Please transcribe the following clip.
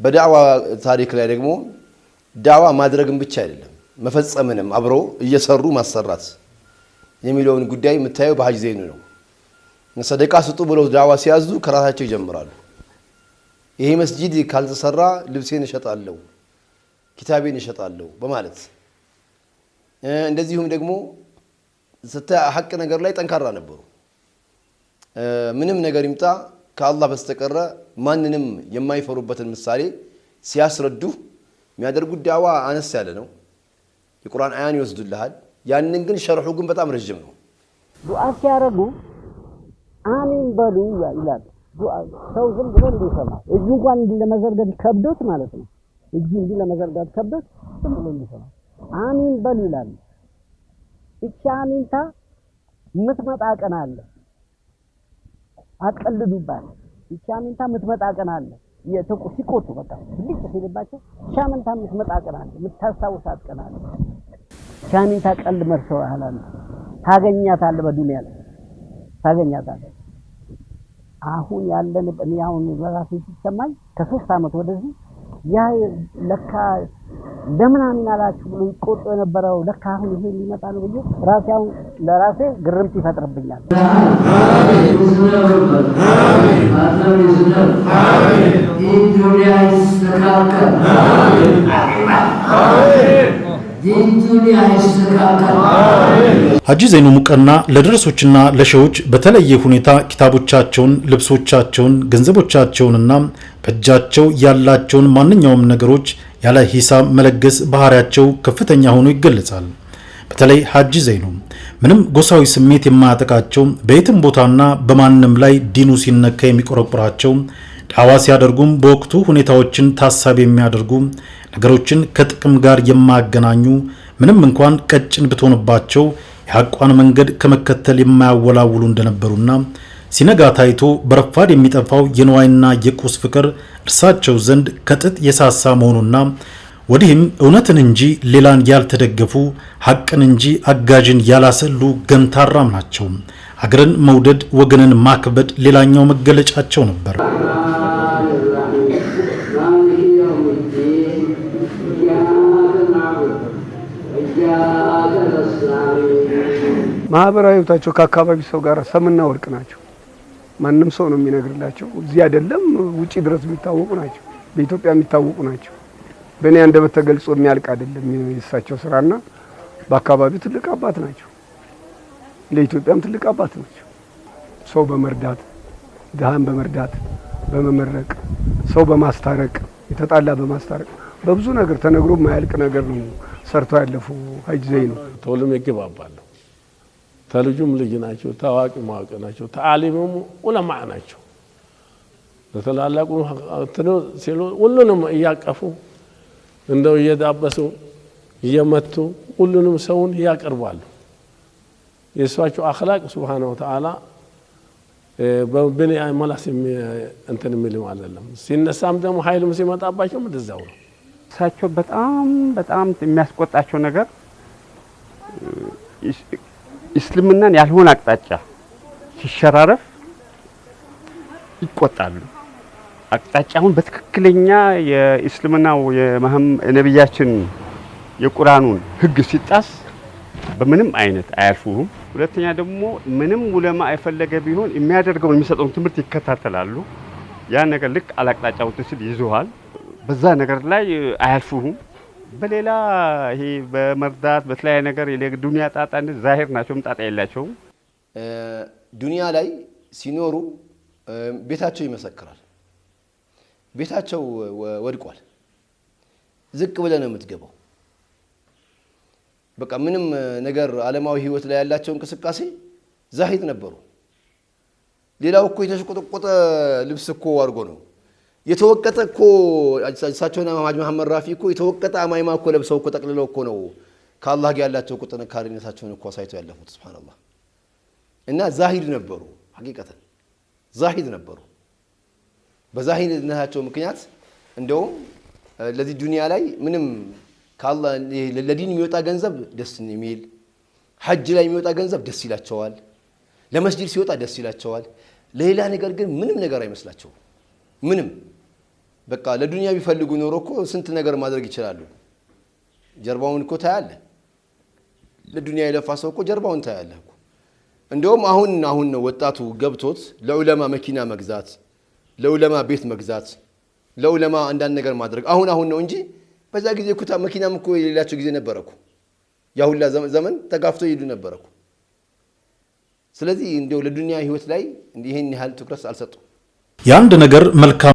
በዳዋ ታሪክ ላይ ደግሞ ዳዋ ማድረግም ብቻ አይደለም መፈጸምንም አብሮ እየሰሩ ማሰራት የሚለውን ጉዳይ የምታየው በሐጅ ዘይኑ ነው። ሰደቃ ስጡ ብለው ዳዋ ሲያዙ ከራሳቸው ይጀምራሉ። ይሄ መስጂድ ካልተሰራ ልብሴን እሸጣለሁ፣ ኪታቤን እሸጣለሁ በማለት እንደዚሁም ደግሞ ሐቅ ነገር ላይ ጠንካራ ነበሩ። ምንም ነገር ይምጣ ከአላህ በስተቀር ማንንም የማይፈሩበትን ምሳሌ ሲያስረዱ የሚያደርጉት ዳዋ አነስ ያለ ነው። የቁርአን አያን ይወስዱልሃል። ያንን ግን ሸርሑ ግን በጣም ረጅም ነው። ዱዓ ሲያረጉ አሚን በሉ ይላል። ዱዓ ሰው ዝም ብሎ እንዲሰማ እጁ እንኳን ለመዘርጋት ከብዶት ማለት ነው። እጁ እንዲህ ለመዘርጋት ከብዶት ዝም ብሎ እንዲሰማ አሚን በሉ ይላል። እቺ አሚንታ የምትመጣ ቀን አለ። አቀልዱባት። እቺ አሚንታ የምትመጣ ቀን አለ። ሲቆጡ በቃ ልክ ሲልባቸው ሻምንታ የምትመጣ ቀን አለ። የምታስታውሳት ቀን አለ። ሻሚንታ ቀልድ መርሰው አላለ ታገኛታለህ፣ በዱንያ ላይ ታገኛታለህ። አሁን ያለን እኔ አሁን በራሴ ሲሰማኝ ከ3 አመት ወደዚህ ያ ለካ ለምን አሚን አላችሁ ብሎ ይቆጡ የነበረው ለካ አሁን ይሄ ሊመጣ ነው ብዬ ራሴ አሁን ለራሴ ግርምት ይፈጥርብኛል። ሐጂ ዘይኑ ሙቀና ለደረሶችና ለሸዎች በተለየ ሁኔታ ኪታቦቻቸውን፣ ልብሶቻቸውን፣ ገንዘቦቻቸውንና በእጃቸው ያላቸውን ማንኛውም ነገሮች ያለ ሂሳብ መለገስ ባህሪያቸው ከፍተኛ ሆኖ ይገለጻል። በተለይ ሐጂ ዘይኑ ምንም ጎሳዊ ስሜት የማያጠቃቸው በየትም ቦታና በማንም ላይ ዲኑ ሲነካ የሚቆረቁራቸው ዳዋ ሲያደርጉም በወቅቱ ሁኔታዎችን ታሳቢ የሚያደርጉ ነገሮችን ከጥቅም ጋር የማያገናኙ ምንም እንኳን ቀጭን ብትሆንባቸው የሐቋን መንገድ ከመከተል የማያወላውሉ እንደነበሩና ሲነጋ ታይቶ በረፋድ የሚጠፋው የንዋይና የቁስ ፍቅር እርሳቸው ዘንድ ከጥጥ የሳሳ መሆኑና ወዲህም እውነትን እንጂ ሌላን ያልተደገፉ ሐቅን እንጂ አጋዥን ያላሰሉ ገንታራም ናቸው። ሀገርን መውደድ ወገንን ማክበድ ሌላኛው መገለጫቸው ነበር። ማህበራዊ ህይወታቸው ከአካባቢ ሰው ጋር ሰምና ወርቅ ናቸው። ማንም ሰው ነው የሚነግርላቸው። እዚህ አይደለም ውጪ ድረስ የሚታወቁ ናቸው። በኢትዮጵያ የሚታወቁ ናቸው። በእኔ አንደበት ተገልጾ የሚያልቅ አይደለም የእሳቸው ስራና በአካባቢው ትልቅ አባት ናቸው። ለኢትዮጵያም ትልቅ አባት ናቸው። ሰው በመርዳት ድሃን በመርዳት በመመረቅ ሰው በማስታረቅ የተጣላ በማስታረቅ በብዙ ነገር ተነግሮ የማያልቅ ነገር ነው ሰርተው ያለፉ ሐጂ ዘይኑ። ተውልም ይገባባሉ። ተልጁም ልጅ ናቸው። ታዋቂ ማዋቂ ናቸው። ተዓሊሙም ዑለማ ናቸው። ለተላላቁ ሲሉ ሁሉንም እያቀፉ እንደው እየዳበሱ እየመቱ ሁሉንም ሰውን ያቀርባሉ። የእሳቸው አኽላቅ ሱብሃነሁ ወተዓላ በብን መላስ እንትን የሚልም አይደለም። ሲነሳም ደግሞ ኃይልም ሲመጣባቸው እንደዛው ነው። እሳቸው በጣም የሚያስቆጣቸው ነገር እስልምናን ያልሆነ አቅጣጫ ሲሸራረፍ ይቆጣሉ። አቅጣጫውን በትክክለኛ የእስልምናው የነብያችን የቁርአኑን ህግ ሲጣስ በምንም አይነት አያልፉም። ሁለተኛ ደግሞ ምንም ዑለማ አይፈለገ ቢሆን የሚያደርገው የሚሰጠውን ትምህርት ይከታተላሉ። ያ ነገር ልክ አላቅጣጫው ትስል ይዘዋል። በዛ ነገር ላይ አያልፉም። በሌላ ይሄ በመርዳት በተለያየ ነገር የዱንያ ጣጣ ዛሂር ናቸው፣ ጣጣ የላቸውም። ዱንያ ላይ ሲኖሩ ቤታቸው ይመሰክራል። ቤታቸው ወድቋል። ዝቅ ብለህ ነው የምትገባው። በቃ ምንም ነገር ዓለማዊ ህይወት ላይ ያላቸው እንቅስቃሴ ዛሂድ ነበሩ። ሌላው እኮ የተሽቆጠቆጠ ልብስ እኮ አድርጎ ነው የተወቀጠ እኮ እሳቸውና ሐጂ መሐመድ ራፊ እኮ የተወቀጠ አማይማ እኮ ለብሰው እኮ ጠቅልለው እኮ ነው ከአላህ ጋር ያላቸው ጥንካሬነታቸውን እኮ አሳይተው ያለፉት። ሱብሃንአላህ። እና ዛሂድ ነበሩ። ሐቂቀተን ዛሂድ ነበሩ። በዛሂድነታቸው ምክንያት እንደውም ለዚህ ዱንያ ላይ ምንም ከአላህ ለዲን የሚወጣ ገንዘብ ደስ የሚል ሐጅ ላይ የሚወጣ ገንዘብ ደስ ይላቸዋል። ለመስጂድ ሲወጣ ደስ ይላቸዋል። ለሌላ ነገር ግን ምንም ነገር አይመስላቸውም። ምንም በቃ ለዱንያ ቢፈልጉ ኖሮ እኮ ስንት ነገር ማድረግ ይችላሉ። ጀርባውን እኮ ታያለ። ለዱንያ የለፋ ሰው እኮ ጀርባውን ታያለ እኮ። እንደውም አሁን ነው ወጣቱ ገብቶት ለዑለማ መኪና መግዛት፣ ለዑለማ ቤት መግዛት፣ ለዑለማ አንዳንድ ነገር ማድረግ አሁን ነው እንጂ በዛ ጊዜ እኮ መኪናም እኮ የሌላቸው ጊዜ ነበረኩ። ያ ሁላ ዘመን ተጋፍቶ ይሄዱ ነበረኩ። ስለዚህ እንደው ለዱንያ ህይወት ላይ ይሄን ያህል ትኩረት አልሰጡም። የአንድ ነገር መልካም